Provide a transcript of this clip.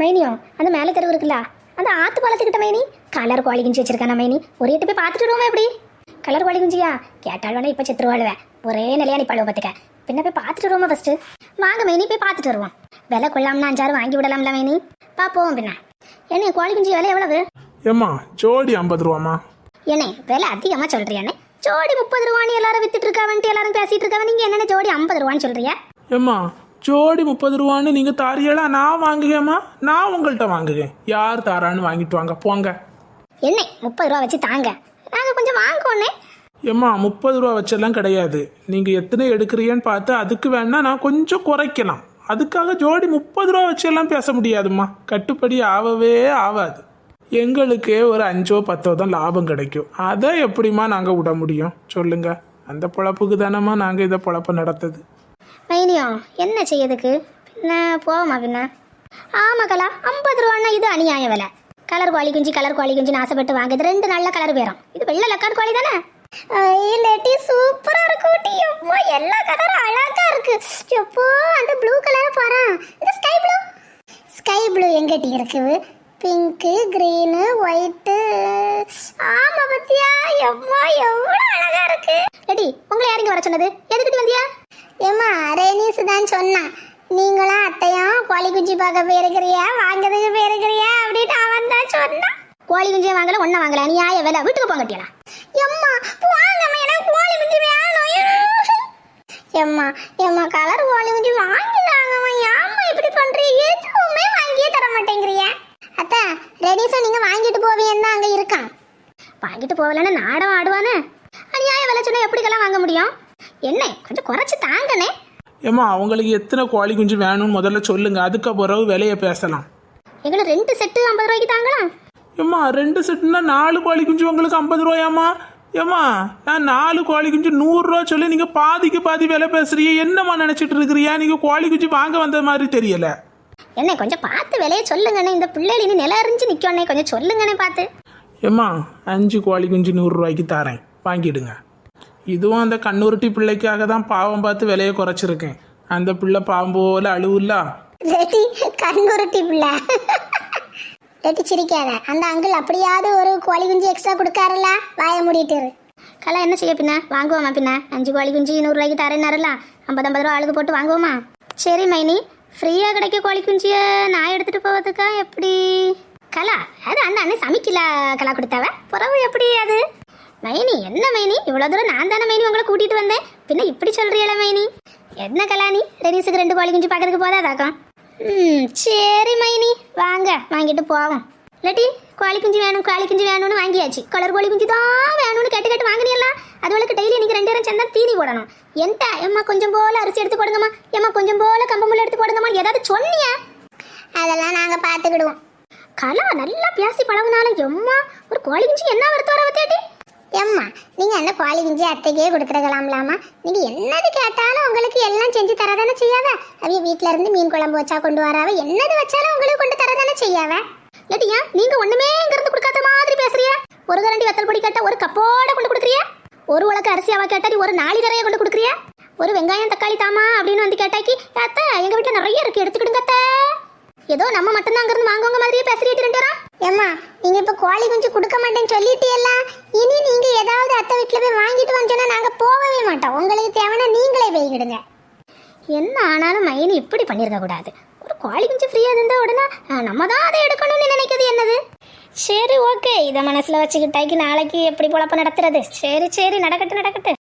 மைனியோ அந்த மேலே தெருவு இருக்குல்ல அந்த ஆத்து பாலத்துக்கிட்ட மைனி கலர் கோழி குஞ்சு வச்சிருக்கானா மைனி ஒரு எட்டு போய் பார்த்துட்டு வருவோமா எப்படி கலர் கோழி குஞ்சியா கேட்டால் வேணா இப்போ செத்துருவாளுவேன் ஒரே நிலையா நீ பழுவ பார்த்துக்க பின்ன போய் பார்த்துட்டு வருவோமா ஃபர்ஸ்ட் வாங்க மைனி போய் பார்த்துட்டு வருவோம் விலை கொள்ளாமனா 5-6 வாங்கி விடலாம்ல மைனி போவோம் பின்ன என்ன கோழி குஞ்சு விலை எவ்வளவு ஏம்மா ஜோடி 50 ரூபாம்மா. என்ன விலை அதிகமாக சொல்றியானே ஜோடி 30 ரூபான்னு எல்லாரும் வித்துட்டு இருக்காவன்ட்டு எல்லாரும் பேசிட்டு இருக்காவ நீங்க என்னென்ன ஜோடி 50 ரூபான்னு சொல்றியா ஏம்மா ஜோடி 30 ரூபான்னு நீங்க தாரியலா நான் வாங்குகேம்மா நான் உங்கள்கிட்ட வாங்குகேன் யார் தாரான்னு வாங்கிட்டு வாங்க போங்க. என்ன 30 ரூபா வச்சு தாங்க நாங்க கொஞ்சம் வாங்குவோன்னே. ஏம்மா 30 ரூபா வச்செல்லாம் கிடையாது. நீங்க எத்தனை எடுக்கிறீன்னு பார்த்து அதுக்கு வேணா நான் கொஞ்சம் குறைக்கலாம். அதுக்காக ஜோடி 30 ரூபா வச்செல்லாம் பேச முடியாதும்மா. கட்டுப்படி ஆகவே ஆகாது. எங்களுக்கே ஒரு 5-10 தான் லாபம் கிடைக்கும். அதை எப்படிம்மா நாங்கள் விட முடியும் சொல்லுங்க. அந்த பொழப்புக்கு தானம்மா நாங்கள் இதை பொழப்ப நடத்துது. மைனியோ என்ன செய்யறதுக்கு பின்ன போவோமா பின்ன. ஆமாம் கலா 50 ரூபான்னா இது அநியாய விலை. கலர் கோழி குஞ்சுன்னு ஆசைப்பட்டு வாங்குது 2 நாளில் கலர் போயிடும். இது வெள்ளை லக்கார் கோழி தானே இல்லாட்டி சூப்பரா இருக்கு ஊட்டி. எப்போ எல்லா கலரும் அழகா இருக்கு. எப்போ அந்த ப்ளூ கலர் போறான். இந்த ஸ்கை ப்ளூ எங்கிட்ட இருக்கு. Pink green white. ஆமா பத்தியா எவ்வளோ அழகா இருக்கு. எடி உங்களை யாருங்க வர சொன்னது எதுக்கிட்டு வந்தியா? ஏமா ரேனிஸ் தான் சொன்னான். நீங்களும் அத்தையும் கோழி குஞ்சு பார்க்க போயிருக்கிறியா வாங்கிறதுக்கு போயிருக்கிறியா அப்படின்னு அவன் தான் சொன்னான். கோழி குஞ்சே வாங்கல ஒன்னும் வாங்கல நியாய விலை வீட்டுக்கு போங்கட்டியா. எம்மா வாங்கம்மா எனக்கு கோழி குஞ்சு வேணும். எம்மா கலர் கோழி குஞ்சு வாங்கி தாங்கம்மா. ஏம்மா இப்படி பண்றீங்க? எதுவுமே வாங்கியே தர மாட்டேங்கிறிய. அத்தா ரெடிஸும் நீங்க வாங்கிட்டு போவீன்னு தான் அங்க இருக்கான். வாங்கிட்டு போகலன்னு நாடம் ஆடுவானே. நியாய விலை சொன்னா எப்படிக்கெல்லாம் வாங்க முடியும்? என்ன கொஞ்சம் குறைச்சு தாங்கனே. ஏம்மா அவங்களுக்கு எத்தனை கோழி குஞ்சு வேணும்னு முதல்ல சொல்லுங்க. அதுக்கப்புறம் விலையை பேசலாம். எங்களுக்கு 2 செட்டு 50 ரூபாய்க்கு தாங்கலாம். ஏம்மா 2 செட்டுன்னா 4 கோழி குஞ்சு உங்களுக்கு 50 ரூபாயாம்மா? ஏம்மா நான் 4 கோழி குஞ்சு 100 ரூபா சொல்லி நீங்கள் பாதிக்கு பாதி விலை பேசுறீங்க. என்னம்மா நினச்சிட்டு இருக்கிறியா? நீங்கள் கோழி குஞ்சு வாங்க வந்த மாதிரி தெரியல. என்ன கொஞ்சம் பார்த்து விலையை சொல்லுங்கண்ணே. இந்த பிள்ளைகள் இனி நில அறிஞ்சு நிற்கணே. கொஞ்சம் சொல்லுங்கண்ணே பார்த்து. ஏம்மா 5 கோழி குஞ்சு 100 ரூபாய்க்கு தரேன் வாங்கிடுங்க. இதுவும் அந்த கண்ணுருட்டி பிள்ளைக்காக தான் பாவம் பார்த்து விலையை குறைச்சிருக்கேன். அந்த பிள்ளை பாவம் போல அழுவுல்ல. கண்ணுருட்டி பிள்ளை ரெட்டி சிரிக்காத. அந்த அங்கிள் அப்படியாவது ஒரு கோழி குஞ்சு எக்ஸ்ட்ரா கொடுக்காருல்ல. வாய மூடிட்டு கலா என்ன செய்ய பின்ன வாங்குவோமா பின்ன. 5 கோழி குஞ்சு 100 ரூபாய்க்கு தரேன்னாருல 50 ரூபா அழுகு போட்டு வாங்குவோமா? சரி மைனி ஃப்ரீயாக கிடைக்க கோழி குஞ்சியை நான் எடுத்துகிட்டு போவதுக்கா எப்படி? கலா அது அந்த அண்ணன் சமைக்கல கலா கொடுத்தாவ புறவு எப்படி அது? மைனி என்ன மைனி இவ்வளோ தூரம் நான் தானே மைனி உங்களை கூட்டிகிட்டு வந்தேன். பின்ன இப்படி சொல்கிறீங்களா மைனி? என்ன கலா நீ ரெடிஸுக்கு 2 கோழி குஞ்சு பார்க்கறதுக்கு போதாதாக்கம். சரி மைனி வாங்க வாங்கிட்டு போவோம். இல்லாட்டி கோழி குஞ்சு வேணும்னு வாங்கியாச்சு. கலர் கோழி குஞ்சு தான் வேணும்னு கேட்டு வாங்கினியெல்லாம். அதுவளுக்கு டெய்லி நீங்கள் 2 பேரும் சேர்ந்தா தீனி போடணும். என்கிட்ட எம்மா கொஞ்சம் போல அரிசி எடுத்து போடுங்கம்மா. எம்மா கொஞ்சம் போல கம்பமுள்ள எடுத்து போடுங்கம்மா. ஏதாவது சொன்னிய அதெல்லாம் நாங்கள் பார்த்துக்கிடுவோம். கலா நல்லா பேசி பழகுனாலும் எம்மா ஒரு கோழி குஞ்சு என்ன வருத்த வர தேட்டி. எம்மா நீங்கள் என்ன கோழி குஞ்சு அத்தைக்கே கொடுத்துருக்கலாம்லாமா? நீங்கள் என்னது கேட்டாலும் உங்களுக்கு எல்லாம் செஞ்சு தரதானே செய்யாவ. அவைய வீட்டில இருந்து மீன் குழம்பு வச்சா கொண்டு வராவ. என்னது வச்சாலும் உங்களுக்கு கொண்டு தரதானே செய்யாவ. இல்லாட்டியா நீங்கள் ஒன்றுமே இங்கிருந்து கொடுக்காத மாதிரி பேசுறிய. ஒரு கரண்டி வத்தல் பொடி கேட்டால் ஒரு கப்போட கொண்டு கொடுக்குறிய. ஒரு உலக அரிசியாவா கேட்டாடி ஒரு 4 தரையை கொண்டு கொடுக்குறிய. ஒரு வெங்காயம் தக்காளி தாமா அப்படின்னு வந்து கேட்டாக்கி அத்தை எங்கள் வீட்டில் நிறைய இருக்கு எடுத்துக்கிடுங்க அத்தை. ஏதோ நம்ம மட்டும்தான் அங்கிருந்து வாங்குவங்க மாதிரியே பேசுறீட்டு 2 பேரும். ஏம்மா நீங்கள் இப்போ கோழி குஞ்சு கொடுக்க மாட்டேன்னு சொல்லிட்டீல்லாம். இனி நீங்கள் ஏதாவது அத்தை வீட்டில் போய் வாங்கிட்டு வந்துச்சோன்னா நாங்கள் போகவே மாட்டோம். உங்களுக்கு தேவைன்னா நீங்களே போய்கிடுங்க. என்ன ஆனாலும் மைனி இப்படி பண்ணியிருக்க கூடாது. ஒரு கோழி குஞ்சு ஃப்ரீயாக இருந்தால் உடனே நம்ம தான் அதை எடுக்கணும்னு நினைக்கிறது என்னது? சரி ஓகே இதை மனசில் வச்சுக்கிட்டாக்கி நாளைக்கு எப்படி பொழப்ப நடத்துறது. சரி நடக்கட்டும்.